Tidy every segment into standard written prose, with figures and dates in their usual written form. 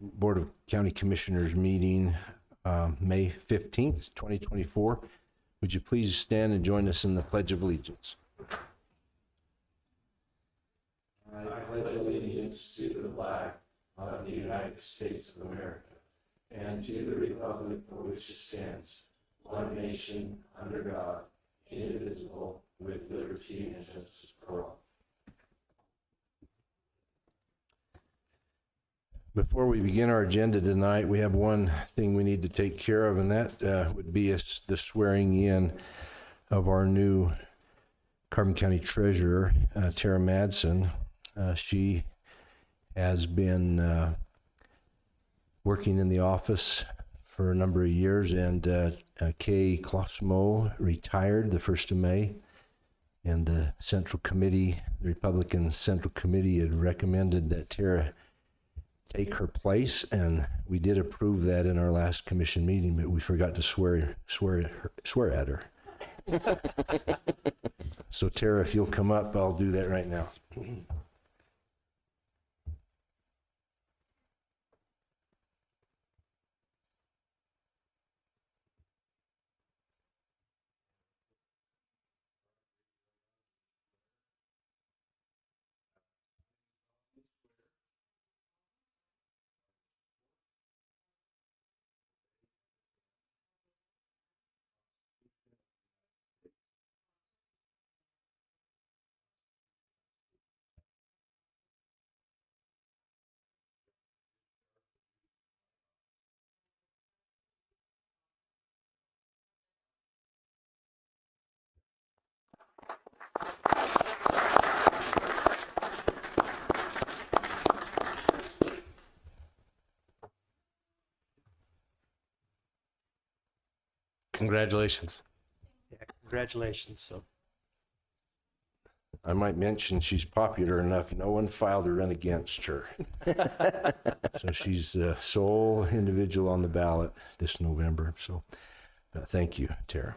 Board of County Commissioners meeting, May 15th, 2024. Would you please stand and join us in the Pledge of Allegiance? I pledge allegiance to the flag of the United States of America and to the republic for which it stands, one nation, under God, indivisible, with liberty and justice for all. Before we begin our agenda tonight, we have one thing we need to take care of, and that would be the swearing in of our new Carbon County Treasurer, Tara Madsen. She has been working in the office for a number of years, and Kay Klossmo retired the 1st of May, and the Central Committee, the Republican Central Committee, had recommended that Tara take her place, and we did approve that in our last commission meeting, but we forgot to swear at her. So Tara, if you'll come up, I'll do that right now. Congratulations. Yeah, congratulations. So I might mention she's popular enough, no one filed a run against her. So she's the sole individual on the ballot this November. So thank you, Tara.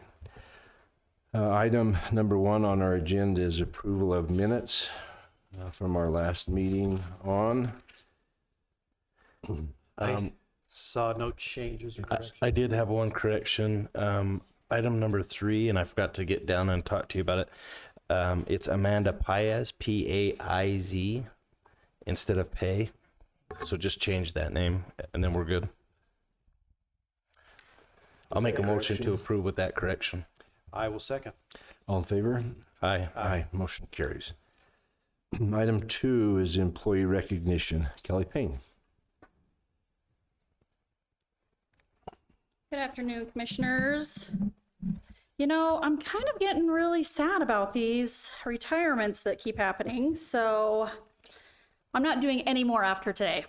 Item number 1 on our agenda is approval of minutes from our last meeting on. I saw no changes or corrections. I did have one correction. Item number 3, and I forgot to get down and talk to you about it. It's Amanda Paiz, P-A-I-Z, instead of Pay. So just change that name, and then we're good. I'll make a motion to approve with that correction. I will second. All in favor? Aye. Aye. Motion carries. Item 2 is employee recognition. Kellie Payne. Good afternoon, commissioners. You know, I'm kind of getting really sad about these retirements that keep happening, so I'm not doing any more after today.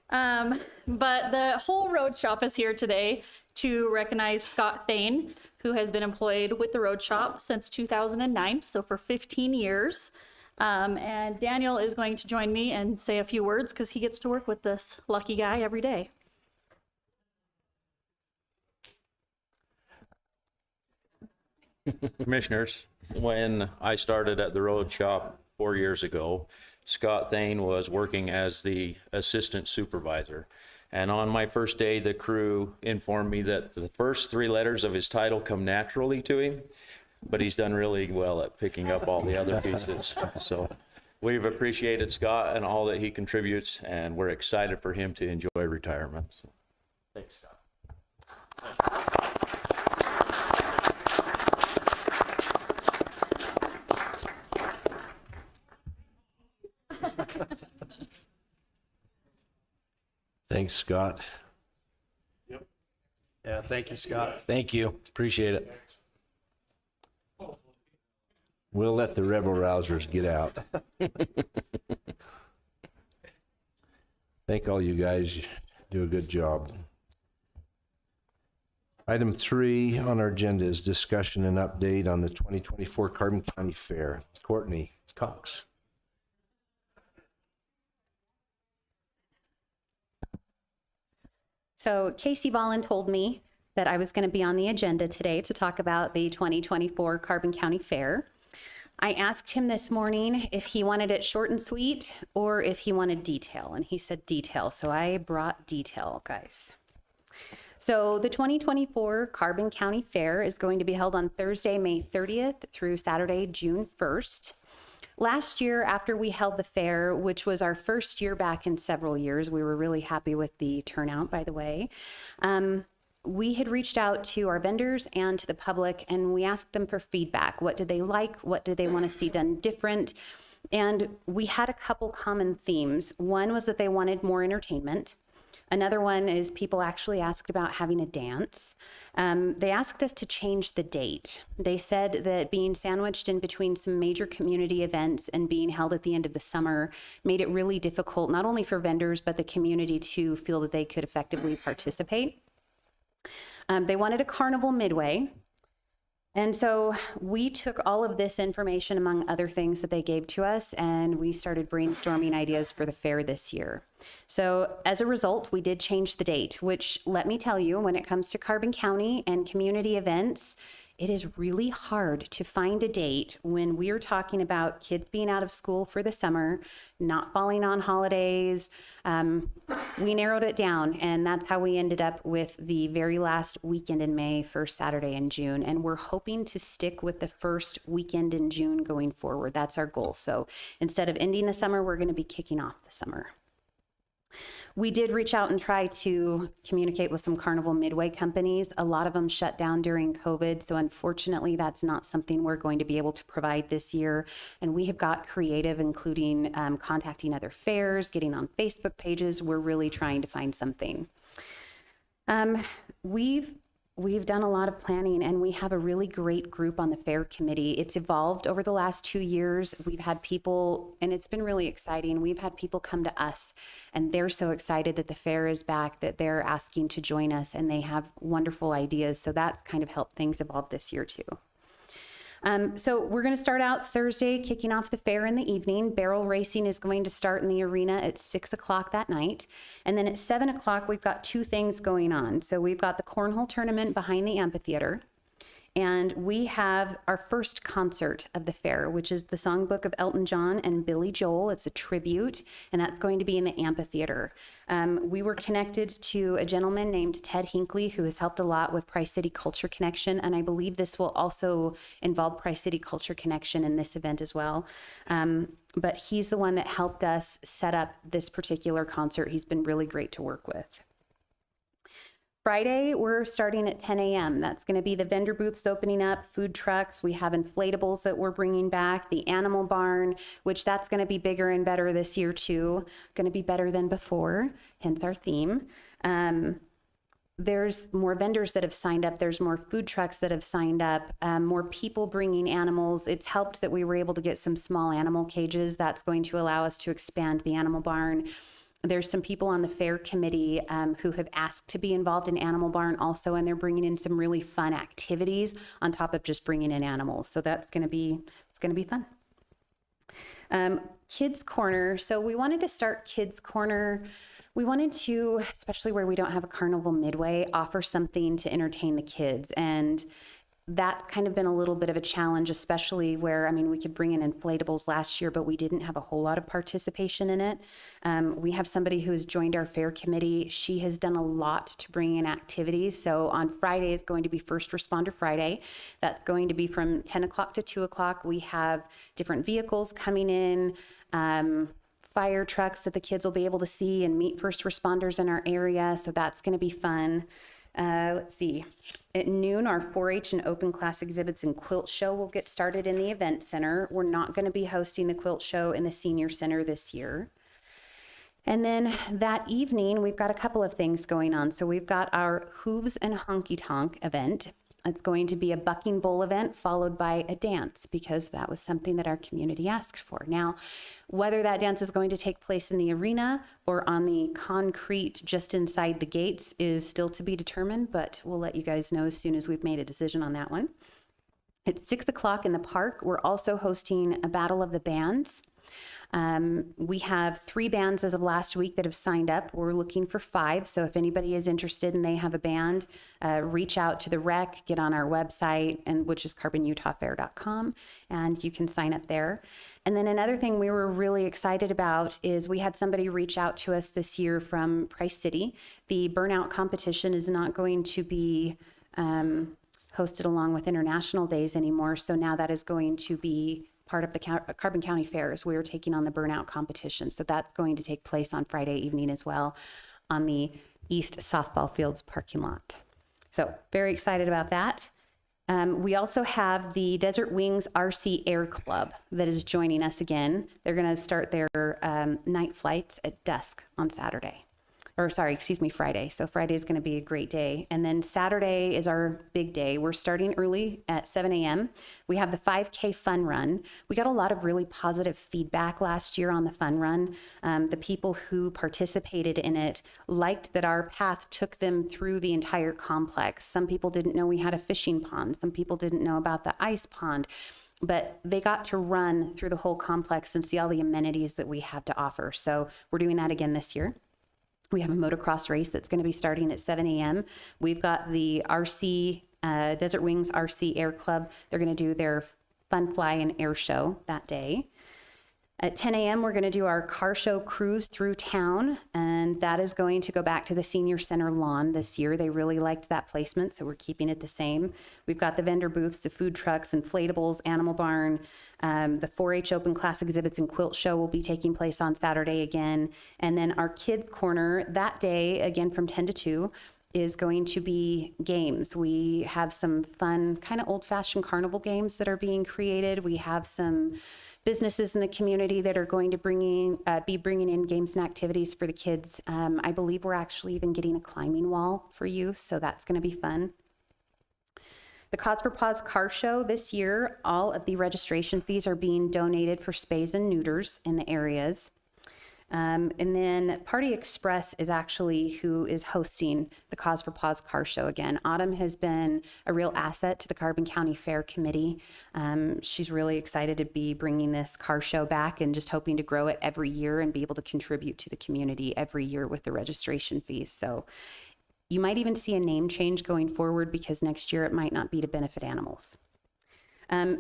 But the whole road shop is here today to recognize Scott Thane, who has been employed with the road shop since 2009, so for 15 years. And Daniel is going to join me and say a few words because he gets to work with this lucky guy every day. Commissioners, when I started at the road shop 4 years ago, Scott Thane was working as the assistant supervisor. And on my first day, the crew informed me that the first 3 letters of his title come naturally to him, but he's done really well at picking up all the other pieces. So we've appreciated Scott and all that he contributes, and we're excited for him to enjoy retirement. So, thanks, Scott. Thanks, Scott. Yep. Yeah, thank you, Scott. Thank you. Appreciate it. We'll let the rebel rousers get out. Thank all you guys. You do a good job. Item 3 on our agenda is discussion and update on the 2024 Carbon County Fair. Kourtney Cox. So Casey Ballin told me that I was going to be on the agenda today to talk about the 2024 Carbon County Fair. I asked him this morning if he wanted it short and sweet or if he wanted detail, and he said detail. So I brought detail, guys. So the 2024 Carbon County Fair is going to be held on Thursday, May 30th through Saturday, June 1st. Last year, after we held the fair, which was our first year back in several years, we were really happy with the turnout, by the way. We had reached out to our vendors and to the public, and we asked them for feedback. What did they like? What did they want to see done different? And we had a couple common themes. One was that they wanted more entertainment. Another one is people actually asked about having a dance. They asked us to change the date. They said that being sandwiched in between some major community events and being held at the end of the summer made it really difficult, not only for vendors, but the community to feel that they could effectively participate. They wanted a carnival midway. And so we took all of this information, among other things that they gave to us, and we started brainstorming ideas for the fair this year. So as a result, we did change the date, which, let me tell you, when it comes to Carbon County and community events, it is really hard to find a date when we are talking about kids being out of school for the summer, not falling on holidays. We narrowed it down, and that's how we ended up with the very last weekend in May, first Saturday in June. And we're hoping to stick with the first weekend in June going forward. That's our goal. So instead of ending the summer, we're going to be kicking off the summer. We did reach out and try to communicate with some Carnival Midway companies. A lot of them shut down during COVID, so unfortunately that's not something we're going to be able to provide this year. And we have got creative, including contacting other fairs, getting on Facebook pages. We're really trying to find something. We've done a lot of planning, and we have a really great group on the fair committee. It's evolved over the last 2 years. We've had people, and it's been really exciting. We've had people come to us, and they're so excited that the fair is back that they're asking to join us, and they have wonderful ideas. So that's kind of helped things evolve this year too. So we're going to start out Thursday, kicking off the fair in the evening. Barrel racing is going to start in the arena at 6 o'clock that night. And then at 7 o'clock, we've got two things going on. So we've got the cornhole tournament behind the amphitheater. And we have our first concert of the fair, which is the songbook of Elton John and Billy Joel. It's a tribute, and that's going to be in the amphitheater. We were connected to a gentleman named Ted Hinckley, who has helped a lot with Pri-City Culture Connection, and I believe this will also involve Pri-City Culture Connection in this event as well. But he's the one that helped us set up this particular concert. He's been really great to work with. Friday, we're starting at 10 a.m. That's going to be the vendor booths opening up, food trucks. We have inflatables that we're bringing back, the animal barn, which that's going to be bigger and better this year too. Going to be better than before, hence our theme. There's more vendors that have signed up. There's more food trucks that have signed up, more people bringing animals. It's helped that we were able to get some small animal cages. That's going to allow us to expand the animal barn. There's some people on the fair committee who have asked to be involved in Animal Barn also, and they're bringing in some really fun activities on top of just bringing in animals. So that's going to be, it's going to be fun. Kids Corner. So we wanted to start Kids Corner. We wanted to, especially where we don't have a Carnival Midway, offer something to entertain the kids. And that's kind of been a little bit of a challenge, especially where, I mean, we could bring in inflatables last year, but we didn't have a whole lot of participation in it. We have somebody who has joined our fair committee. She has done a lot to bring in activities. So on Friday is going to be First Responder Friday. That's going to be from 10 o'clock to 2 o'clock. We have different vehicles coming in, fire trucks that the kids will be able to see and meet first responders in our area. So that's going to be fun. Let's see, at noon, our 4-H and open class exhibits and quilt show will get started in the event center. We're not going to be hosting the quilt show in the senior center this year. And then that evening, we've got a couple of things going on. So we've got our Hooves and Honky Tonk event. It's going to be a bucking bull event followed by a dance, because that was something that our community asked for. Now, whether that dance is going to take place in the arena or on the concrete just inside the gates is still to be determined, but we'll let you guys know as soon as we've made a decision on that one. At 6 o'clock in the park, we're also hosting a Battle of the Bands. We have 3 bands as of last week that have signed up. We're looking for 5. So if anybody is interested and they have a band, reach out to the rec, get on our website, and which is carbonutahfair.com, and you can sign up there. And then another thing we were really excited about is we had somebody reach out to us this year from Price City. The burnout competition is not going to be hosted along with International Days anymore. So now that is going to be part of the Carbon County Fairs. We are taking on the burnout competition. So that's going to take place on Friday evening as well on the East Softball Fields parking lot. So very excited about that. We also have the Desert Wings RC Air Club that is joining us again. They're going to start their night flights at dusk on Saturday. Friday. So Friday is going to be a great day. And then Saturday is our big day. We're starting early at 7 a.m. We have the 5K fun run. We got a lot of really positive feedback last year on the fun run. The people who participated in it liked that our path took them through the entire complex. Some people didn't know we had a fishing pond. Some people didn't know about the ice pond. But they got to run through the whole complex and see all the amenities that we have to offer. So we're doing that again this year. We have a motocross race that's going to be starting at 7 a.m. We've got the Desert Wings RC Air Club. They're going to do their fun fly and air show that day. At 10 a.m., we're going to do our car show cruise through town, and that is going to go back to the Senior Center lawn this year. They really liked that placement, so we're keeping it the same. We've got the vendor booths, the food trucks, inflatables, Animal Barn. The 4-H Open Class Exhibits and Quilt Show will be taking place on Saturday again. And then our Kids Corner that day, again from 10 to 2, is going to be games. We have some fun, kind of old-fashioned carnival games that are being created. We have some businesses in the community that are going to be bringing in games and activities for the kids. I believe we're actually even getting a climbing wall for youth, so that's going to be fun. The Cause for Paws Car Show this year, all of the registration fees are being donated for spays and neuters in the areas. And then Party Express is actually who is hosting the Cause for Paws Car Show again. Autumn has been a real asset to the Carbon County Fair Committee. She's really excited to be bringing this car show back and just hoping to grow it every year and be able to contribute to the community every year with the registration fees. So you might even see a name change going forward because next year it might not be to benefit animals.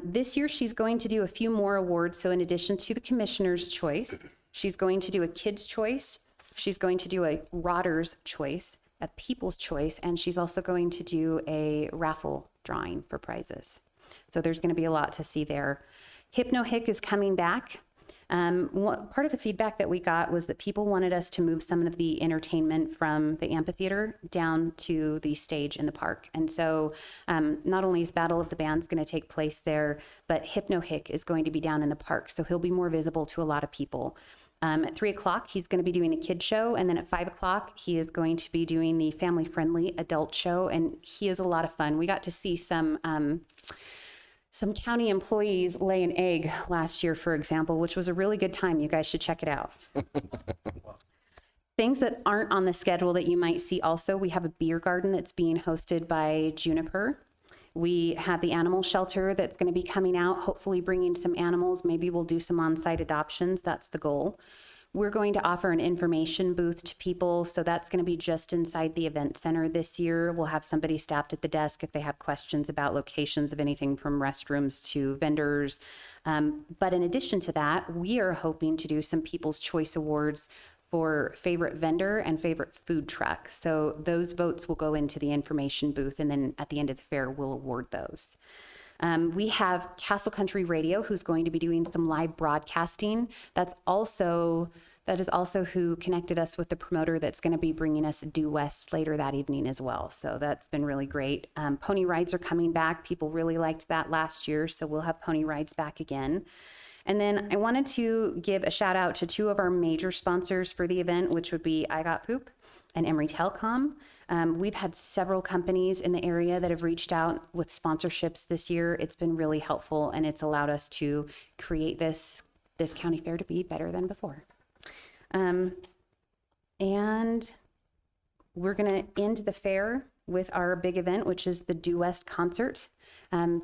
This year she's going to do a few more awards. So in addition to the Commissioner's Choice, she's going to do a Kids' Choice, she's going to do a Rotter's Choice, a People's Choice, and she's also going to do a raffle drawing for prizes. So there's going to be a lot to see there. Hypno Hick is coming back. Part of the feedback that we got was that people wanted us to move some of the entertainment from the amphitheater down to the stage in the park. And so not only is Battle of the Bands going to take place there, but Hypno Hick is going to be down in the park. So he'll be more visible to a lot of people. At 3 o'clock, he's going to be doing a kid show. And then at 5 o'clock, he is going to be doing the family-friendly adult show. And he is a lot of fun. We got to see some county employees lay an egg last year, for example, which was a really good time. You guys should check it out. Things that aren't on the schedule that you might see also, we have a beer garden that's being hosted by Juniper. We have the animal shelter that's going to be coming out, hopefully bringing some animals. Maybe we'll do some on-site adoptions. That's the goal. We're going to offer an information booth to people, so that's going to be just inside the event center this year. We'll have somebody staffed at the desk if they have questions about locations of anything from restrooms to vendors. But in addition to that, we are hoping to do some People's Choice Awards for favorite vendor and favorite food truck. So those votes will go into the information booth, and then at the end of the fair, we'll award those. We have Castle Country Radio, who's going to be doing some live broadcasting. That is also who connected us with the promoter that's going to be bringing us Due West later that evening as well. So that's been really great. Pony rides are coming back. People really liked that last year, so we'll have pony rides back again. And then I wanted to give a shout out to 2 of our major sponsors for the event, which would be I Got Poop and Emory Telecom. We've had several companies in the area that have reached out with sponsorships this year. It's been really helpful, and it's allowed us to create this county fair to be better than before. And we're going to end the fair with our big event, which is the Due West concert.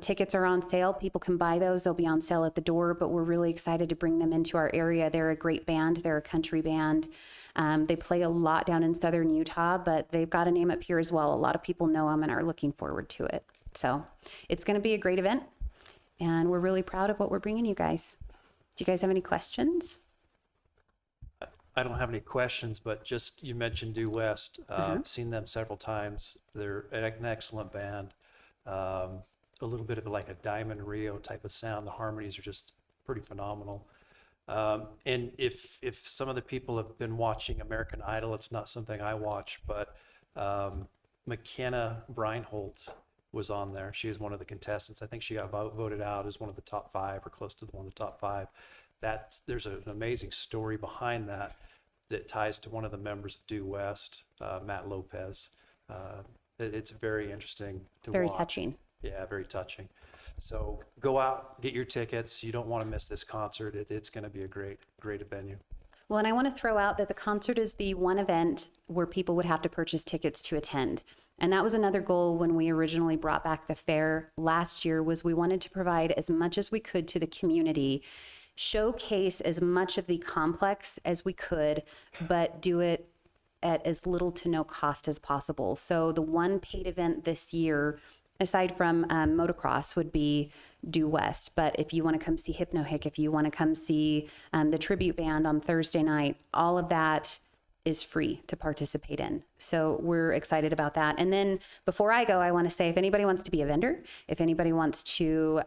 Tickets are on sale. People can buy those. They'll be on sale at the door, but we're really excited to bring them into our area. They're a great band. They're a country band. They play a lot down in southern Utah, but they've got a name up here as well. A lot of people know them and are looking forward to it. So it's going to be a great event, and we're really proud of what we're bringing you guys. Do you guys have any questions? I don't have any questions, but just, you mentioned Due West. I've seen them several times. They're an excellent band. A little bit of like a Diamond Rio type of sound. The harmonies are just pretty phenomenal. And if some of the people have been watching American Idol, it's not something I watch, but McKenna Breinholt was on there. She was one of the contestants. I think she got voted out as one of the top 5 or close to one of the top 5. There's an amazing story behind that ties to one of the members of Due West, Matt Lopez. It's very interesting to watch. Very touching. Yeah, very touching. So go out, get your tickets. You don't want to miss this concert. It's going to be a great venue. Well, and I want to throw out that the concert is the one event where people would have to purchase tickets to attend. And that was another goal when we originally brought back the fair last year, was we wanted to provide as much as we could to the community, showcase as much of the complex as we could, but do it at as little to no cost as possible. So the one paid event this year, aside from motocross, would be Due West. But if you want to come see Hypno Hick, if you want to come see the tribute band on Thursday night, all of that is free to participate in. So we're excited about that. And then before I go, I want to say, if anybody wants to be a vendor, if anybody wants to,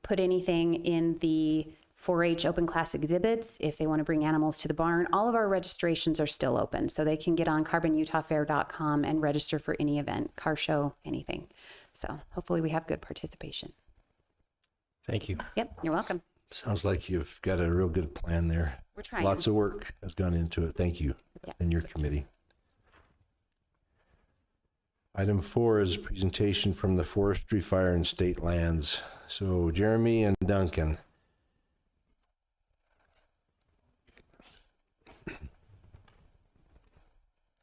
put anything in the 4-H open class exhibits, if they want to bring animals to the barn, all of our registrations are still open. So they can get on carbonutahfair.com and register for any event, car show, anything. So hopefully we have good participation. Thank you. Yep, you're welcome. Sounds like you've got a real good plan there. We're trying. Lots of work has gone into it. Thank you Yeah. and your committee. Item 4 is a presentation from the Forestry, Fire, and Statelands. So Jeremy and Duncan.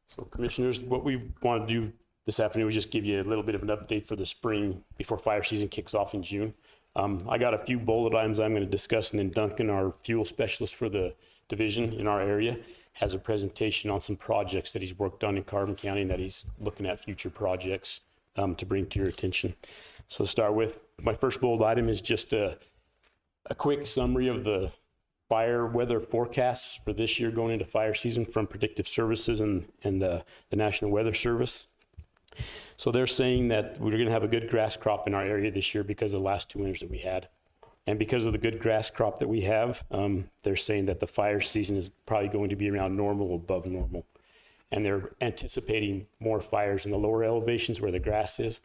So Commissioners, what we want to do this afternoon was just give you a little bit of an update for the spring before fire season kicks off in June. I got a few bullet items I'm going to discuss, and then Duncan, our fuel specialist for the division in our area, has a presentation on some projects that he's worked on in Carbon County and that he's looking at future projects to bring to your attention. So to start with, my first bullet item is just a quick summary of the fire weather forecasts for this year going into fire season from Predictive Services and the National Weather Service. So they're saying that we're going to have a good grass crop in our area this year because of the last 2 winters that we had. And because of the good grass crop that we have, they're saying that the fire season is probably going to be around normal, above normal. And they're anticipating more fires in the lower elevations where the grass is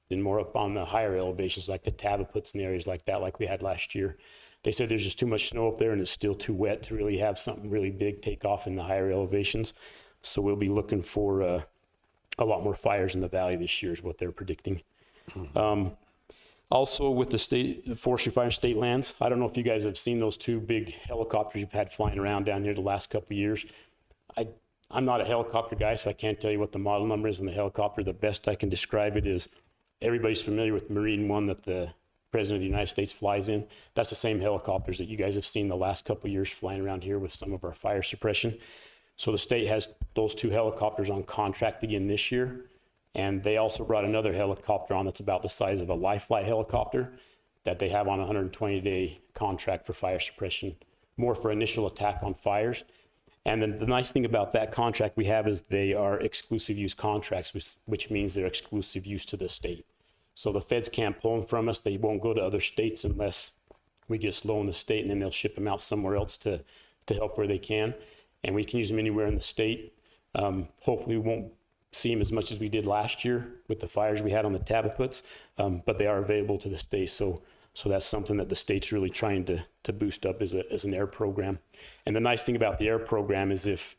than more up on the higher elevations like the Tabaputs and areas like that, like we had last year. They said there's just too much snow up there and it's still too wet to really have something really big take off in the higher elevations. So we'll be looking for a lot more fires in the valley this year is what they're predicting. Also with the Forestry, Fire, and Statelands, I don't know if you guys have seen those 2 big helicopters you've had flying around down here the last couple of years. I'm not a helicopter guy, so I can't tell you what the model number is on the helicopter. The best I can describe it is everybody's familiar with Marine One that the President of the United States flies in. That's the same helicopters that you guys have seen the last couple of years flying around here with some of our fire suppression. So the state has those 2 helicopters on contract again this year. And they also brought another helicopter on that's about the size of a life flight helicopter that they have on a 120-day contract for fire suppression, more for initial attack on fires. And then the nice thing about that contract we have is they are exclusive use contracts, which means they're exclusive use to the state. So the feds can't pull them from us. They won't go to other states unless we get slow in the state, and then they'll ship them out somewhere else to help where they can. And we can use them anywhere in the state. Hopefully we won't see them as much as we did last year with the fires we had on the Tabaputs, but they are available to the state. So that's something that the state's really trying to boost up as an air program. And the nice thing about the air program is if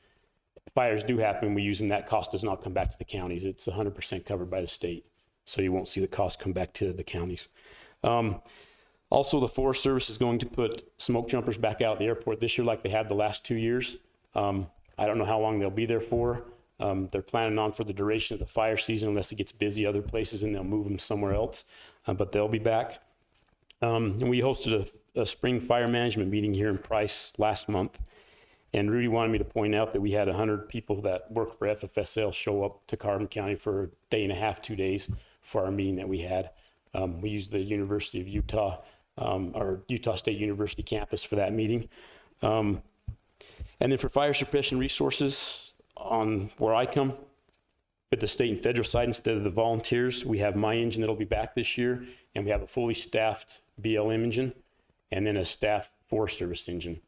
fires do happen, we use them, that cost does not come back to the counties. It's 100% covered by the state. So you won't see the cost come back to the counties. Also, the Forest Service is going to put smoke jumpers back out at the airport this year like they have the last 2 years. I don't know how long they'll be there for. They're planning on for the duration of the fire season, unless it gets busy other places, and they'll move them somewhere else, but they'll be back. And we hosted a spring fire management meeting here in Price last month. And Rudy wanted me to point out that we had 100 people that work for FFSL show up to Carbon County for a day and a half, 2 days for our meeting that we had. We used the University of Utah, our Utah State University campus for that meeting. And then for fire suppression resources on where I come, at the state and federal side, instead of the volunteers, we have my engine that'll be back this year, and we have a fully staffed BLM engine, and then a staffed Forest Service engine.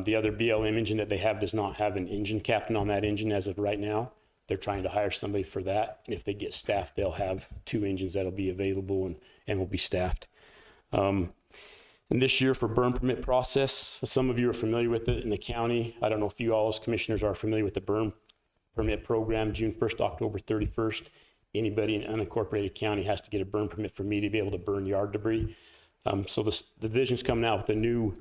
The other BLM engine that they have does not have an engine captain on that engine as of right now. They're trying to hire somebody for that. And if they get staffed, they'll have 2 engines that'll be available and will be staffed. And this year for burn permit process, some of you are familiar with it in the county. I don't know if you all as commissioners are familiar with the burn permit program, June 1st, October 31st. Anybody in unincorporated county has to get a burn permit for me to be able to burn yard debris. So the division's coming out with a new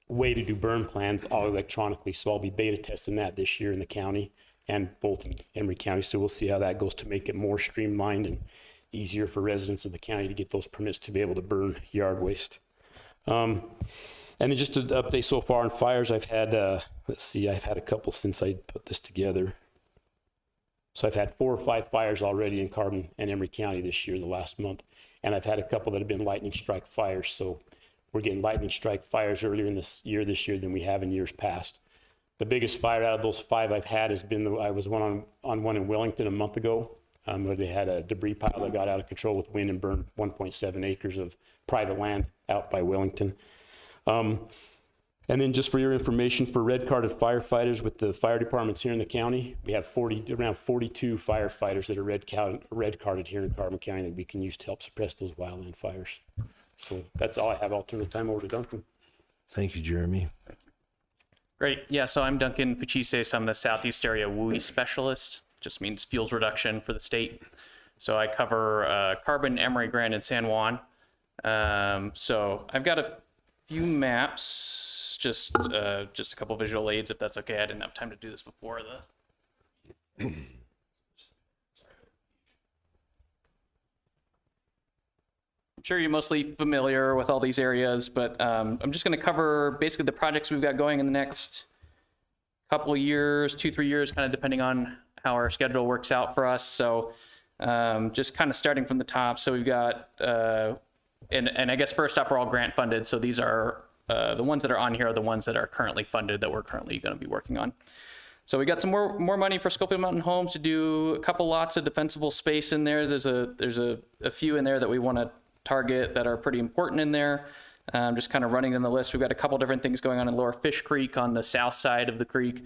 way to do burn plans all electronically. So I'll be beta testing that this year in the county and both in Emory County. So we'll see how that goes to make it more streamlined and easier for residents of the county to get those permits to be able to burn yard waste. And then just to update so far on fires, I've had, I've had a couple since I put this together. So I've had 4 or 5 fires already in Carbon and Emory County this year, the last month. And I've had a couple that have been lightning strike fires. So we're getting lightning strike fires earlier in this year than we have in years past. The biggest fire out of those 5 I've had has been, I was on one in Wellington a month ago, where they had a debris pile that got out of control with wind and burned 1.7 acres of private land out by Wellington. And then just for your information, for red carded firefighters with the fire departments here in the county, we have around 42 firefighters that are red carded here in Carbon County that we can use to help suppress those wildland fires. So that's all I have. I'll turn the time over to Duncan. Thank you, Jeremy. Great. Yeah, so I'm Duncan Fuchise. I'm the Southeast Area WUI Specialist. Just means fuels reduction for the state. So I cover Carbon, Emory, Grand, and San Juan. So I've got a few maps, just a couple visual aids, if that's okay. I didn't have time to do this before the... I'm sure you're mostly familiar with all these areas, but I'm just going to cover basically the projects we've got going in the next couple of years, 2-3 years, kind of depending on how our schedule works out for us. So just kind of starting from the top. So we've got, and I guess first off, we're all grant funded. So these are the ones that are on here are the ones that are currently funded that we're currently going to be working on. So we got some more money for Schofield Mountain Homes to do a couple lots of defensible space in there. There's a few in there that we want to target that are pretty important in there. Just kind of running in the list. We've got a couple different things going on in Lower Fish Creek on the south side of the creek.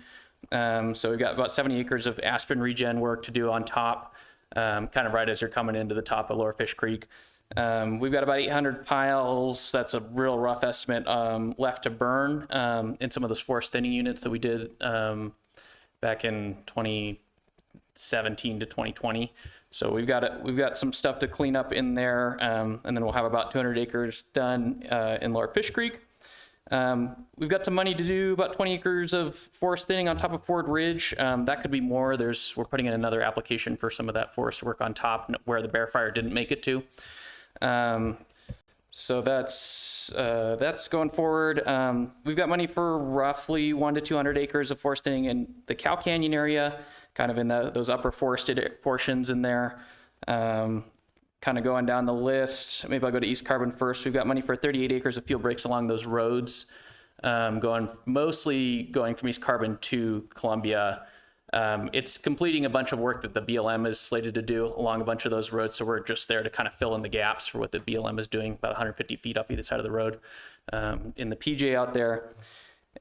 So we've got about 70 acres of aspen regen work to do on top, kind of right as you're coming into the top of Lower Fish Creek. We've got about 800 piles. That's a real rough estimate left to burn in some of those forest thinning units that we did back in 2017 to 2020. So we've got some stuff to clean up in there, and then we'll have about 200 acres done in Lower Fish Creek. We've got some money to do about 20 acres of forest thinning on top of Ford Ridge. That could be more. We're putting in another application for some of that forest work on top where the bear fire didn't make it to. So that's going forward. We've got money for roughly 100 to 200 acres of forest thinning in the Cow Canyon area, kind of in those upper forested portions in there. Kind of going down the list, maybe I'll go to East Carbon first. We've got money for 38 acres of field breaks along those roads, mostly going from East Carbon to Columbia. It's completing a bunch of work that the BLM is slated to do along a bunch of those roads. So we're just there to kind of fill in the gaps for what the BLM is doing, about 150 feet off either side of the road in the PJ out there.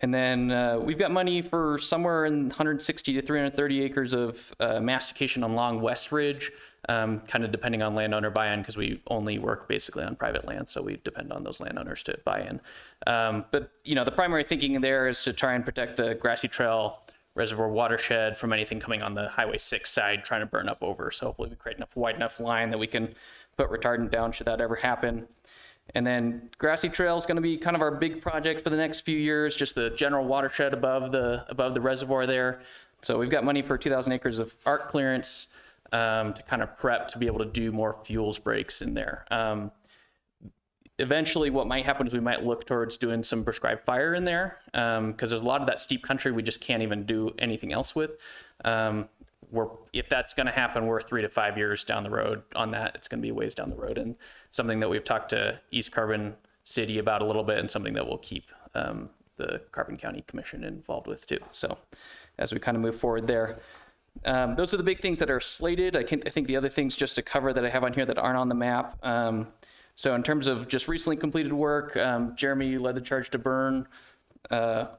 And then we've got money for somewhere in 160 to 330 acres of mastication along West Ridge, kind of depending on landowner buy-in, because we only work basically on private land, so we depend on those landowners to buy in. But the primary thinking there is to try and protect the Grassy Trail Reservoir watershed from anything coming on the Highway 6 side trying to burn up over. So hopefully we create enough wide enough line that we can put retardant down should that ever happen. And then Grassy Trail is going to be kind of our big project for the next few years, just the general watershed above the reservoir there. So we've got money for 2,000 acres of ARC clearance to kind of prep to be able to do more fuels breaks in there. Eventually what might happen is we might look towards doing some prescribed fire in there because there's a lot of that steep country we just can't even do anything else with. If that's going to happen, we're 3 to 5 years down the road on that. It's going to be a ways down the road, and something that we've talked to East Carbon City about a little bit, and something that we'll keep the Carbon County Commission involved with too. So as we kind of move forward there, those are the big things that are slated. I think the other things just to cover that I have on here that aren't on the map. So in terms of just recently completed work, Jeremy led the charge to burn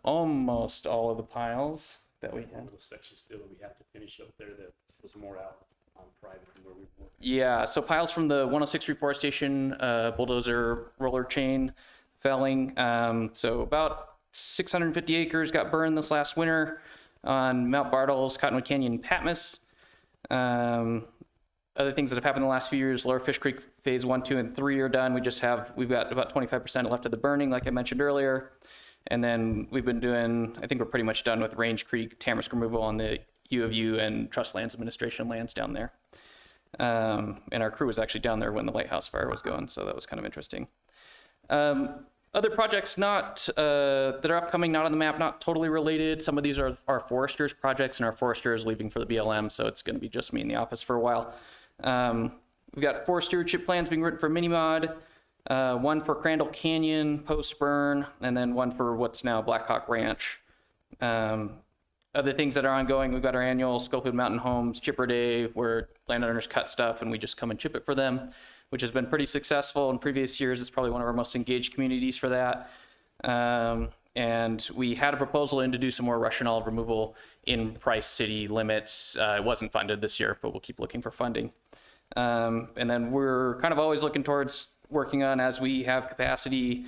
almost all of the piles that we had. Those sections still that we have to finish up there that was more out on private than where we were. Yeah, so piles from the 106 reforestation, bulldozer roller chain felling. So about 650 acres got burned this last winter on Mount Bartles, Cottonwood Canyon, Patmos. Other things that have happened in the last few years, Lower Fish Creek phase 1, 2, and 3 are done. We've got about 25% left of the burning, like I mentioned earlier. And then we've been doing, I think we're pretty much done with Range Creek, tamarisk removal on the U of U and Trust Lands Administration lands down there. And our crew was actually down there when the lighthouse fire was going, so that was kind of interesting. Other projects that are upcoming, not on the map, not totally related. Some of these are our foresters projects, and our forester is leaving for the BLM, so it's going to be just me in the office for a while. We've got 4 stewardship plans being written for Minimod, 1 for Crandall Canyon post-burn, and then 1 for what's now Blackhawk Ranch. Other things that are ongoing, we've got our annual Schofield Mountain Homes Chipper Day, where landowners cut stuff and we just come and chip it for them, which has been pretty successful in previous years. It's probably one of our most engaged communities for that. And we had a proposal in to do some more Russian olive removal in Price City limits. It wasn't funded this year, but we'll keep looking for funding. And then we're kind of always looking towards working on, as we have capacity,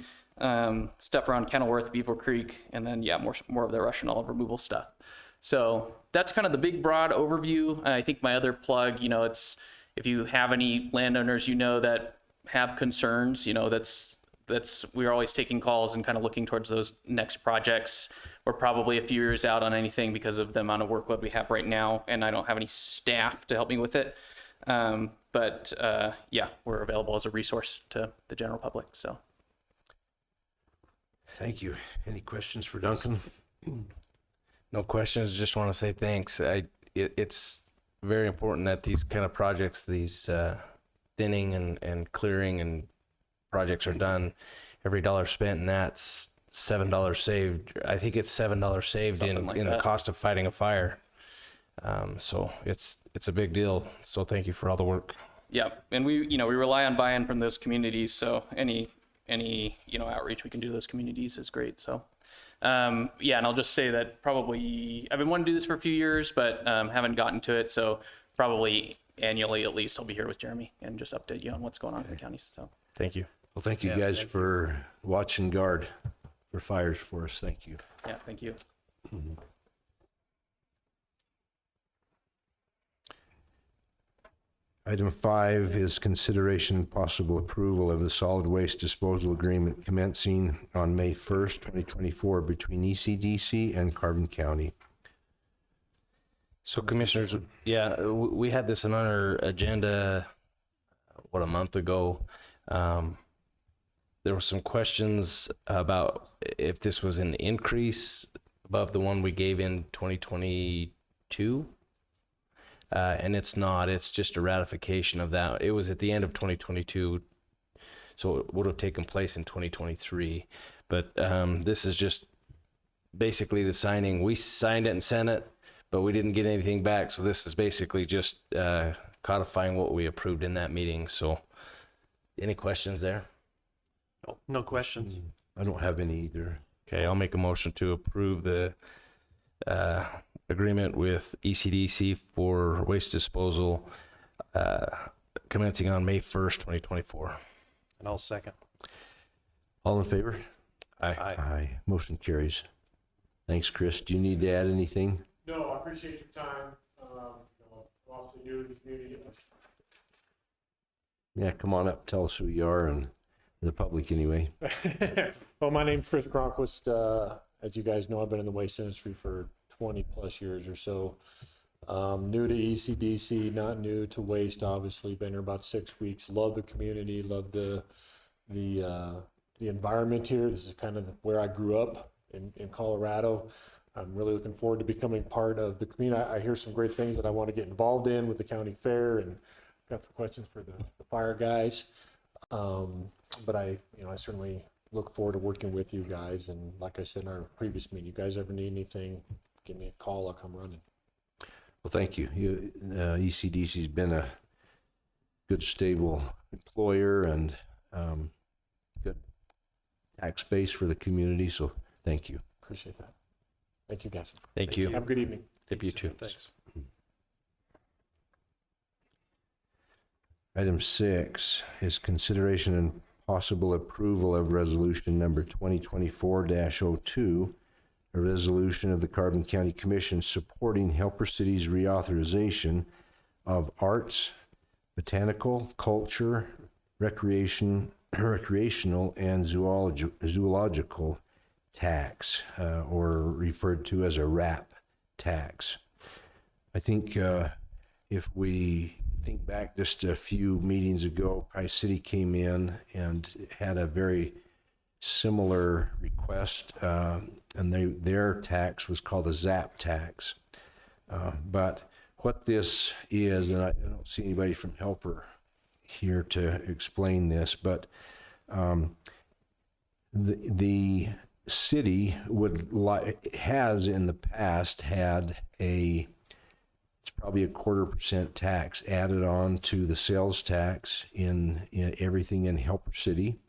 stuff around Kenilworth, Beaver Creek, and then more of the Russian olive removal stuff. So that's kind of the big broad overview. I think my other plug, it's if you have any landowners that have concerns, we're always taking calls and kind of looking towards those next projects. We're probably a few years out on anything because of the amount of workload we have right now, and I don't have any staff to help me with it. But we're available as a resource to the general public. So. Thank you. Any questions for Duncan? No questions. Just want to say thanks. It's very important that these kind of projects, these thinning and clearing and projects are done. Every dollar spent, and that's $7 saved. I think it's $7 saved in the cost of fighting a fire. So it's a big deal. So thank you for all the work. Yeah, and we rely on buy-in from those communities. So any outreach we can do to those communities is great. So and I'll just say that probably I've been wanting to do this for a few years, but haven't gotten to it. So probably annually at least I'll be here with Jeremy and just update you on what's going on in the counties. So Thank you. Well, thank you guys for watching guard for fires for us. Thank you. yeah, thank you. Item 5 is consideration and possible approval of the solid waste disposal agreement commencing on May 1st, 2024 between ECDC and Carbon County. So commissioners, we had this on our agenda, a month ago. There were some questions about if this was an increase above the one we gave in 2022. And it's not. It's just a ratification of that. It was at the end of 2022, so it would have taken place in 2023. But this is just basically the signing. We signed it and sent it, but we didn't get anything back. So this is basically just codifying what we approved in that meeting. So any questions there? No questions. I don't have any either. Okay, I'll make a motion to approve the agreement with ECDC for waste disposal commencing on May 1st, 2024. And I'll second. All in favor? Aye. Aye. Motion carries. Thanks, Chris. Do you need to add anything? No, I appreciate your time. Obviously new to the community. Yeah, come on up. Tell us who you are and the public anyway. Well, my name's Chris Cronquist. As you guys know, I've been in the waste industry for 20 plus years or so. New to ECDC, not new to waste, obviously. Been here about 6 weeks. Love the community, love the environment here. This is kind of where I grew up in Colorado. I'm really looking forward to becoming part of the community. I hear some great things that I want to get involved in with the county fair, and got some questions for the fire guys. But I certainly look forward to working with you guys. And like I said in our previous meeting, you guys ever need anything, give me a call. I'll come running. Well, thank you. ECDC's been a good, stable employer and good tax base for the community, so thank you. Appreciate that. Thank you, guys. Thank you. Have a good evening. Thank you too. Thanks. Item 6 is consideration and possible approval of resolution number 2024-02, a resolution of the Carbon County Commission supporting Helper City's reauthorization of arts, botanical, culture, recreational, and zoological tax, or referred to as a RAP tax. I think if we think back just a few meetings ago, Price City came in and had a very similar request, and their tax was called a ZAP tax. But what this is, and I don't see anybody from Helper here to explain this, but the city has in the past had it's probably a 1/4% tax added on to the sales tax in everything in Helper City.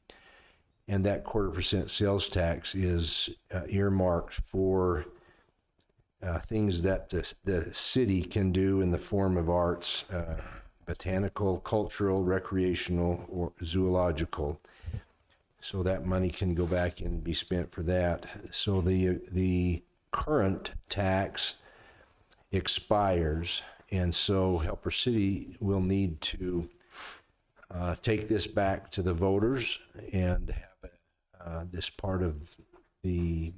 And that 1/4% sales tax is earmarked for things that the city can do in the form of arts, botanical, cultural, recreational, or zoological. So that money can go back and be spent for that. So the current tax expires, and so Helper City will need to take this back to the voters and have this part of the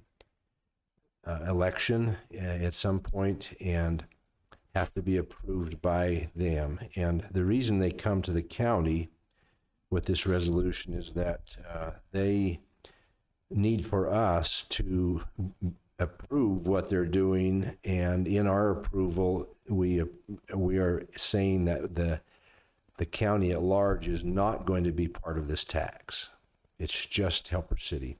election at some point and have to be approved by them. And the reason they come to the county with this resolution is that they need for us to approve what they're doing, and in our approval, we are saying that the county at large is not going to be part of this tax. It's just Helper City.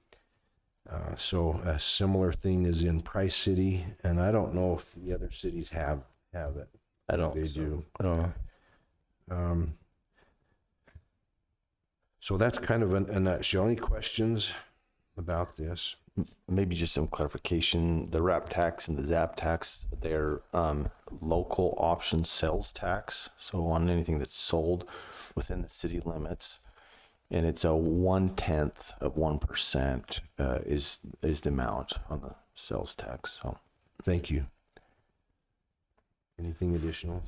So a similar thing is in Price City, and I don't know if the other cities have it. I don't. They do. I don't know. So that's kind of a nutshell. Any questions about this? Maybe just some clarification. The RAP tax and the ZAP tax, they're local option sales tax. So on anything that's sold within the city limits, and it's a 1/10 of 1% is the amount on the sales tax. So Thank you. Anything additional?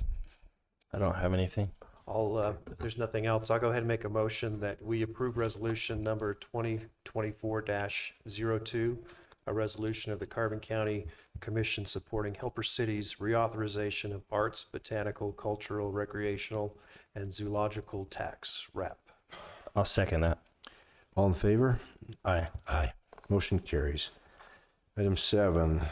I don't have anything. If there's nothing else, I'll go ahead and make a motion that we approve resolution number 2024-02, a resolution of the Carbon County Commission supporting Helper City's reauthorization of arts, botanical, cultural, recreational, and zoological tax RAP. I'll second that. All in favor? Aye. Aye. Motion carries. Item 7,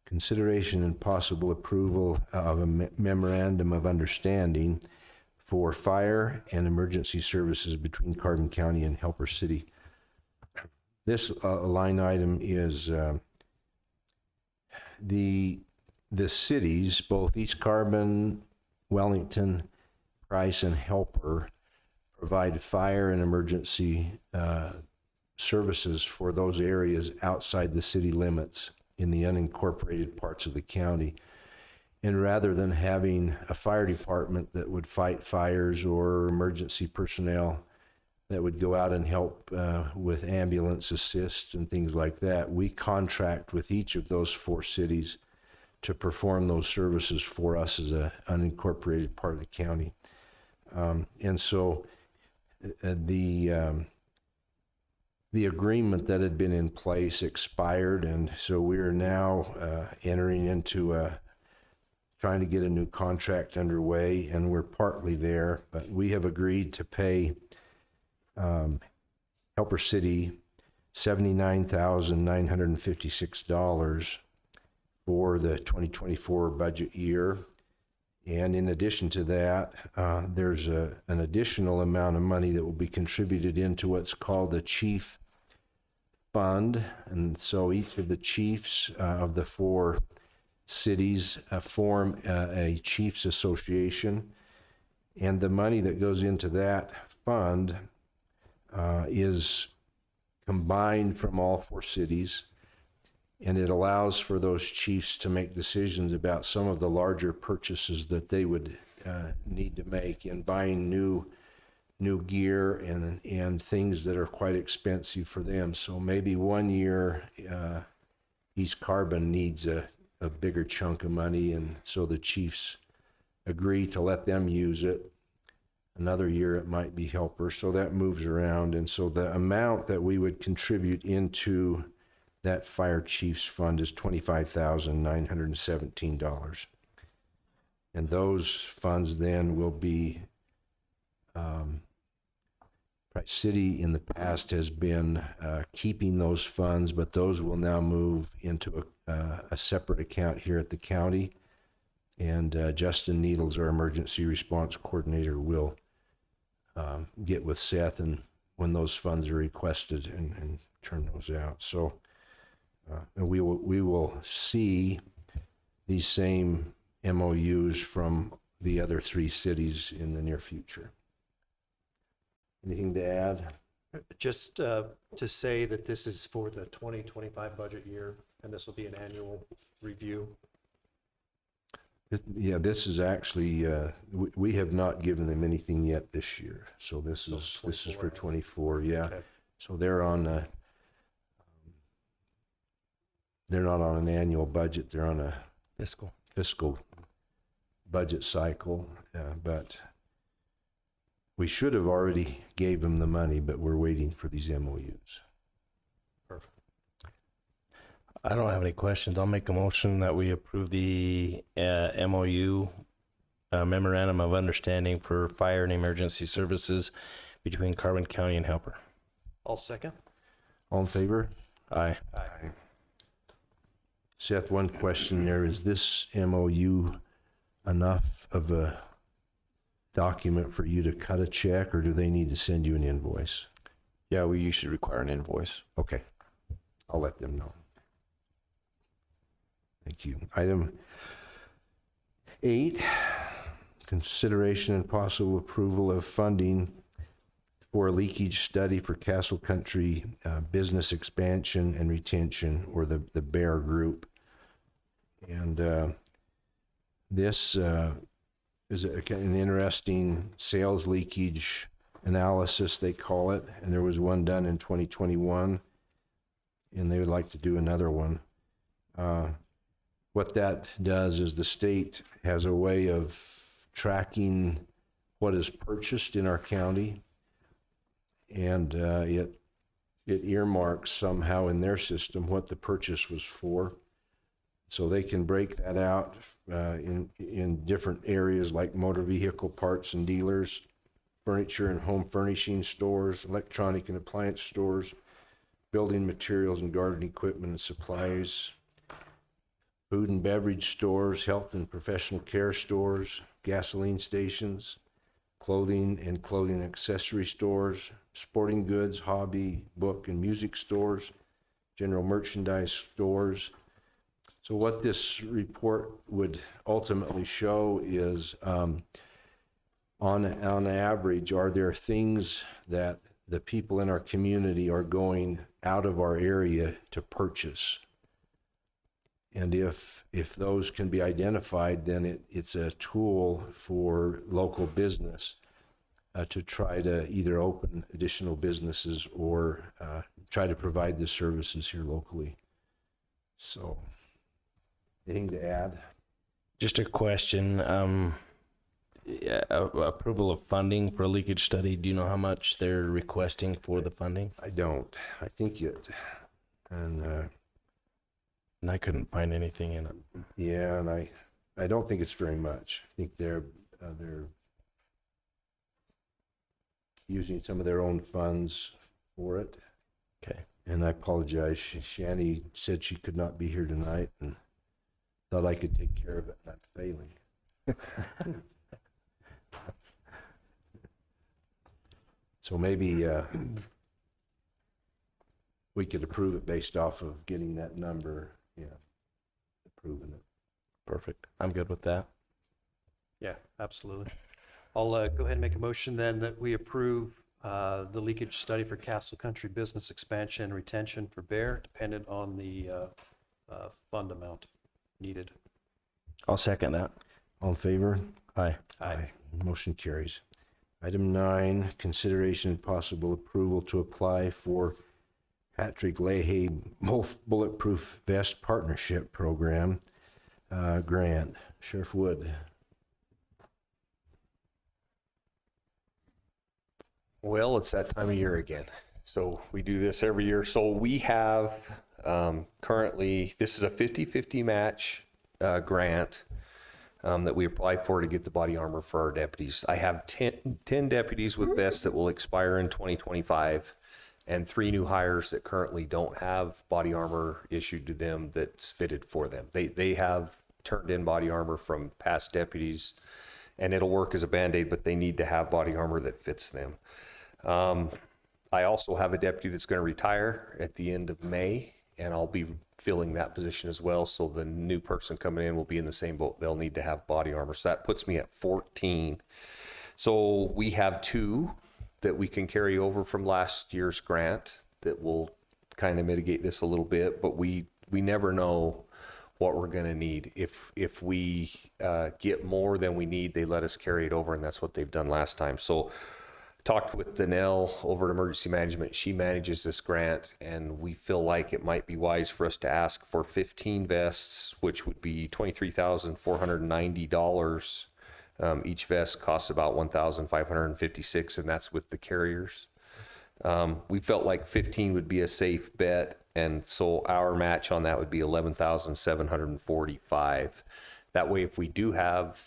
consideration and possible approval of a memorandum of understanding for fire and emergency services between Carbon County and Helper City. This line item is the cities, both East Carbon, Wellington, Price, and Helper, provide fire and emergency services for those areas outside the city limits in the unincorporated parts of the county. And rather than having a fire department that would fight fires or emergency personnel that would go out and help with ambulance assist and things like that, we contract with each of those 4 cities to perform those services for us as an unincorporated part of the county. And so the the agreement that had been in place expired, and so we are now entering into trying to get a new contract underway, and we're partly there, but we have agreed to pay Helper City $79,956 for the 2024 budget year. And in addition to that, there's an additional amount of money that will be contributed into what's called the Chief Fund. And so each of the chiefs of the 4 cities form a Chiefs Association. And the money that goes into that fund is combined from all 4 cities. And it allows for those chiefs to make decisions about some of the larger purchases that they would need to make in buying new gear and things that are quite expensive for them. So maybe one year East Carbon needs a bigger chunk of money, and so the chiefs agree to let them use it. Another year it might be Helper, so that moves around. And so the amount that we would contribute into that fire chief's fund is $25,917. And those funds then will be, City in the past has been keeping those funds, but those will now move into a separate account here at the county. And Justin Needles, our emergency response coordinator, will get with Seth and when those funds are requested and turn those out. So and we will see these same MOUs from the other 3 cities in the near future. Anything to add? Just to say that this is for the 2025 budget year, and this will be an annual review. Yeah, this is actually, we have not given them anything yet this year. So this So is for 24. 24, yeah. Okay. So they're not on an annual budget, they're on a fiscal budget cycle, but we should have already gave them the money, but we're waiting for these MOUs. I don't have any questions. I'll make a motion that we approve the MOU, Memorandum of Understanding for Fire and Emergency Services between Carbon County and Helper. I'll second. All in favor? Aye. Aye. Seth, one question there. Is this MOU enough of a document for you to cut a check, or do they need to send you an invoice? Yeah, we usually require an invoice. Okay, I'll let them know. Thank you. Item 8, consideration and possible approval of funding for a leakage study for Castle Country business expansion and retention, or the BEAR group. And this is an interesting sales leakage analysis, they call it, and there was one done in 2021, and they would like to do another one. What that does is the state has a way of tracking what is purchased in our county, and it earmarks somehow in their system what the purchase was for. So they can break that out in different areas like motor vehicle parts and dealers, furniture and home furnishing stores, electronic and appliance stores, building materials and garden equipment and supplies, food and beverage stores, health and professional care stores, gasoline stations, clothing and clothing accessory stores, sporting goods, hobby, book and music stores, general merchandise stores. So what this report would ultimately show is, on average, are there things that the people in our community are going out of our area to purchase? And if those can be identified, then it's a tool for local business to try to either open additional businesses or try to provide the services here locally. So, anything to add? Just a question. Yeah, approval of funding for a leakage study. Do you know how much they're requesting for the funding? I don't. I think it, and And I couldn't find anything in it. yeah, and I don't think it's very much. I think they're using some of their own funds for it. Okay. And I apologize. Shani said she could not be here tonight and thought I could take care of it, and I'm failing. So maybe we could approve it based off of getting that number, yeah, approving it. Perfect. I'm good with that. Yeah, absolutely. I'll go ahead and make a motion then that we approve the leakage study for Castle Country business expansion and retention for Bear, dependent on the fund amount needed. I'll second that. All in favor? Aye. Aye. Motion carries. Item 9, consideration and possible approval to apply for Patrick Leahy Bulletproof Vest Partnership Program grant. Sheriff Wood. Well, it's that time of year again. So we do this every year. So we have currently, this is a 50-50 match grant that we apply for to get the body armor for our deputies. I have 10 deputies with vests that will expire in 2025 and 3 new hires that currently don't have body armor issued to them that's fitted for them. They have turned in body armor from past deputies, and it'll work as a Band-Aid, but they need to have body armor that fits them. I also have a deputy that's going to retire at the end of May, and I'll be filling that position as well. So the new person coming in will be in the same boat. They'll need to have body armor. So that puts me at 14. So we have 2 that we can carry over from last year's grant that will kind of mitigate this a little bit, but we never know what we're going to need. If we get more than we need, they let us carry it over, and that's what they've done last time. So talked with Danelle over at Emergency Management. She manages this grant, and we feel like it might be wise for us to ask for 15 vests, which would be $23,490. Each vest costs about $1,556, and that's with the carriers. We felt like 15 would be a safe bet, and so our match on that would be $11,745. That way, if we do have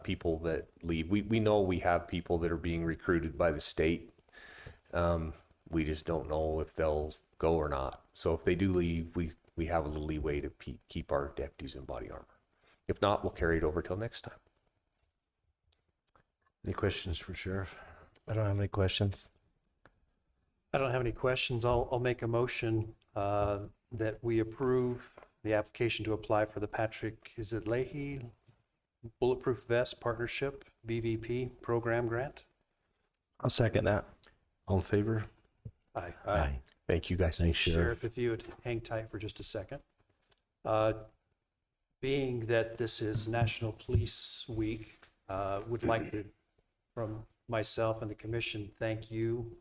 people that leave, we know we have people that are being recruited by the state. We just don't know if they'll go or not. So if they do leave, we have a little leeway to keep our deputies in body armor. If not, we'll carry it over till next time. Any questions for Sheriff? I don't have any questions. I don't have any questions. I'll make a motion that we approve the application to apply for the Patrick, is it Leahy Bulletproof Vest Partnership, BVP Program Grant. I'll second that. All in favor? Aye. Thank you, guys. Thanks, Sheriff. Sheriff, if you would hang tight for just a second. Being that this is National Police Week, would like to, from myself and the commission, thank you,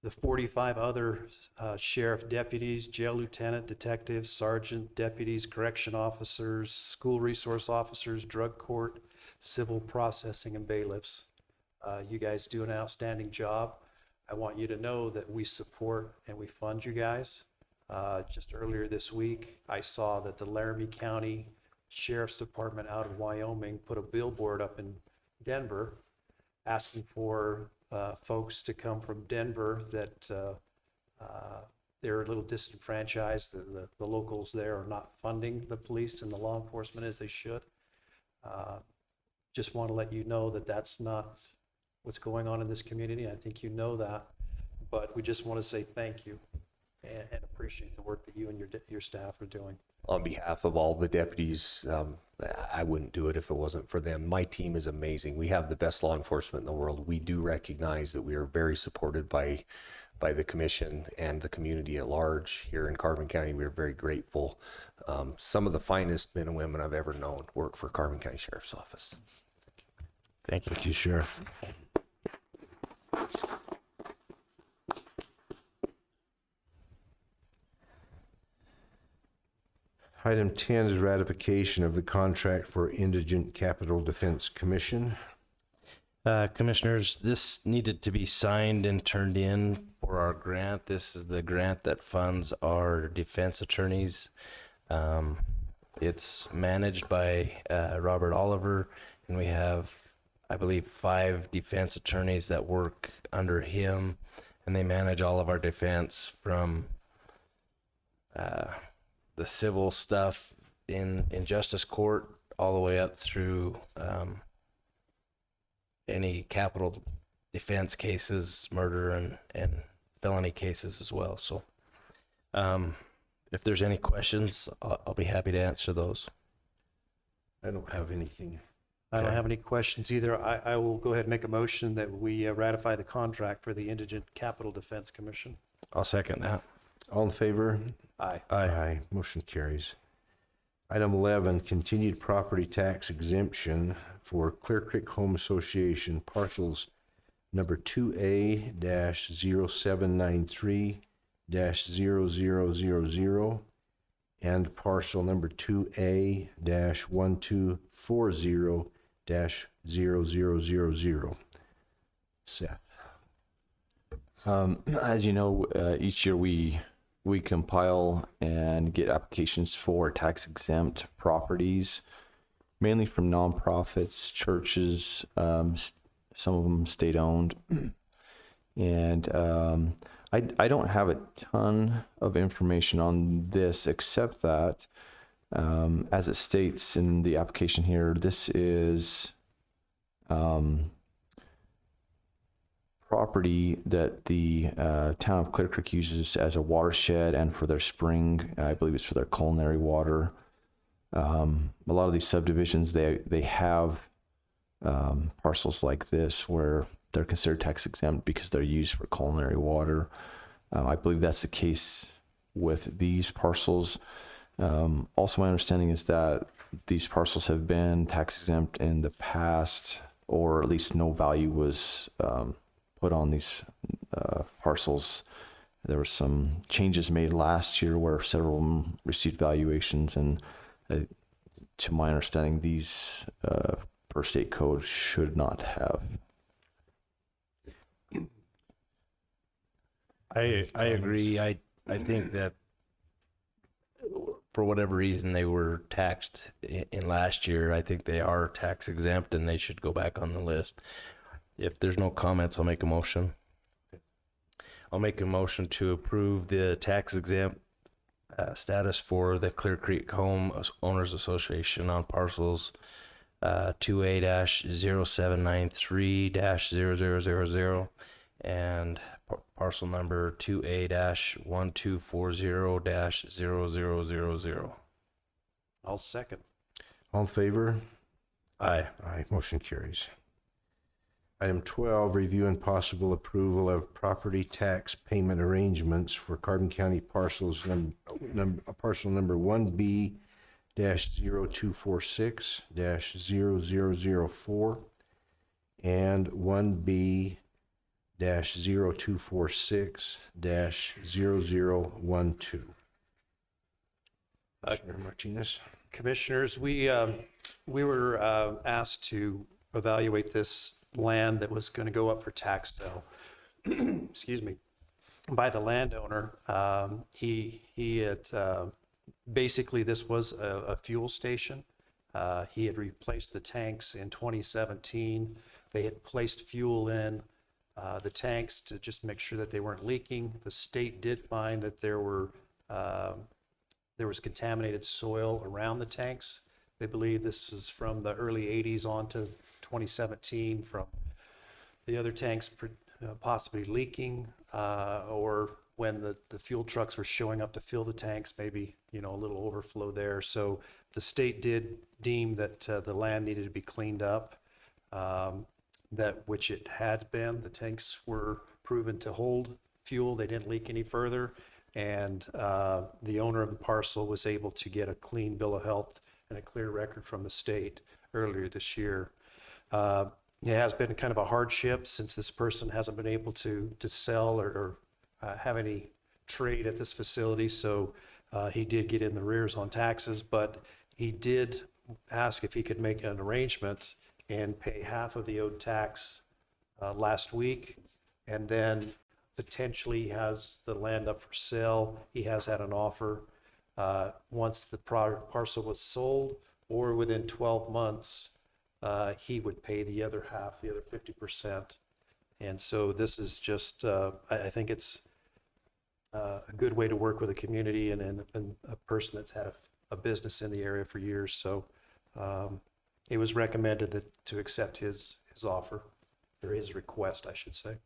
the 45 other sheriff deputies, jail lieutenant, detectives, sergeant, deputies, correction officers, school resource officers, drug court, civil processing, and bailiffs. You guys do an outstanding job. I want you to know that we support and we fund you guys. Just earlier this week, I saw that the Laramie County Sheriff's Department out of Wyoming put a billboard up in Denver asking for folks to come from Denver that they're a little disenfranchised. The locals there are not funding the police and the law enforcement as they should. Just want to let you know that that's not what's going on in this community. I think you know that, but we just want to say thank you and appreciate the work that you and your staff are doing. On behalf of all the deputies, I wouldn't do it if it wasn't for them. My team is amazing. We have the best law enforcement in the world. We do recognize that we are very supported by the commission and the community at large here in Carbon County. We are very grateful. Some of the finest men and women I've ever known work for Carbon County Sheriff's Office. Thank you. Thank you, Sheriff. Item 10 is ratification of the contract for Indigent Capital Defense Commission. Commissioners, this needed to be signed and turned in for our grant. This is the grant that funds our defense attorneys. It's managed by Robert Oliver, and we have, I believe, 5 defense attorneys that work under him, and they manage all of our defense from the civil stuff in justice court all the way up through any capital defense cases, murder and felony cases as well. So if there's any questions, I'll be happy to answer those. I don't have anything. I don't Okay. have any questions either. I will go ahead and make a motion that we ratify the contract for the Indigent Capital Defense Commission. I'll second that. All in favor? Aye. Aye. Motion carries. Item 11, continued property tax exemption for Clear Creek Home Association parcels number 2A-0793-0000 and parcel number 2A-1240-0000. Seth. As you know, each year we compile and get applications for tax exempt properties, mainly from nonprofits, churches, some of them state owned. And I don't have a ton of information on this, except that as it states in the application here, this is property that the town of Clear Creek uses as a watershed and for their spring, I believe it's for their culinary water. A lot of these subdivisions, they have parcels like this where they're considered tax exempt because they're used for culinary water. I believe that's the case with these parcels. Also, my understanding is that these parcels have been tax exempt in the past, or at least no value was put on these parcels. There were some changes made last year where several of them received valuations, and to my understanding, these per state code should not have. I agree. I think that for whatever reason they were taxed in last year, I think they are tax exempt and they should go back on the list. If there's no comments, I'll make a motion. I'll make a motion to approve the tax exempt status for the Clear Creek Home Owners Association on parcels 2A-0793-0000 and parcel number 2A-1240-0000. I'll second. All in favor? Aye. Aye, motion carries. Item 12, review and possible approval of property tax payment arrangements for Carbon County parcels, parcel number 1B-0246-0004 and 1B-0246-0012. Commissioner Martinez? Commissioners, we were asked to evaluate this land that was going to go up for tax sale, excuse me, by the landowner. He had, basically this was a fuel station. He had replaced the tanks in 2017. They had placed fuel in the tanks to just make sure that they weren't leaking. The state did find that there was contaminated soil around the tanks. They believe this is from the early 80s on to 2017 from the other tanks possibly leaking, or when the fuel trucks were showing up to fill the tanks, maybe, a little overflow there. So the state did deem that the land needed to be cleaned up, that which it had been. The tanks were proven to hold fuel. They didn't leak any further. And the owner of the parcel was able to get a clean bill of health and a clear record from the state earlier this year. It has been kind of a hardship since this person hasn't been able to sell or have any trade at this facility. So He did get in the rears on taxes, but he did ask if he could make an arrangement and pay half of the owed tax last week, and then potentially has the land up for sale. He has had an offer. Once the parcel was sold, or within 12 months, he would pay the other half, the other 50%. And so this is just, I think it's a good way to work with a community and a person that's had a business in the area for years. So it was recommended to accept his offer, or his request, I should say.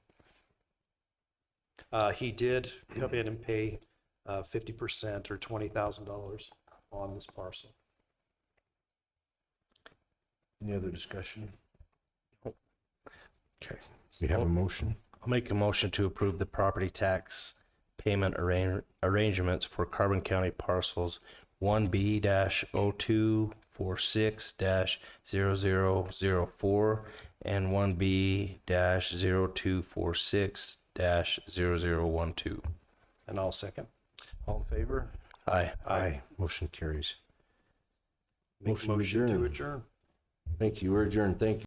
He did come in and pay 50% or $20,000 on this parcel. Any other discussion? Okay, we have a motion. I'll make a motion to approve the property tax payment arrangements for Carbon County parcels 1B-0246-0004 and 1B-0246-0012. And I'll second. All in favor? Aye. Aye. Motion carries. Make a motion to adjourn. Thank you. We're adjourned. Thank you.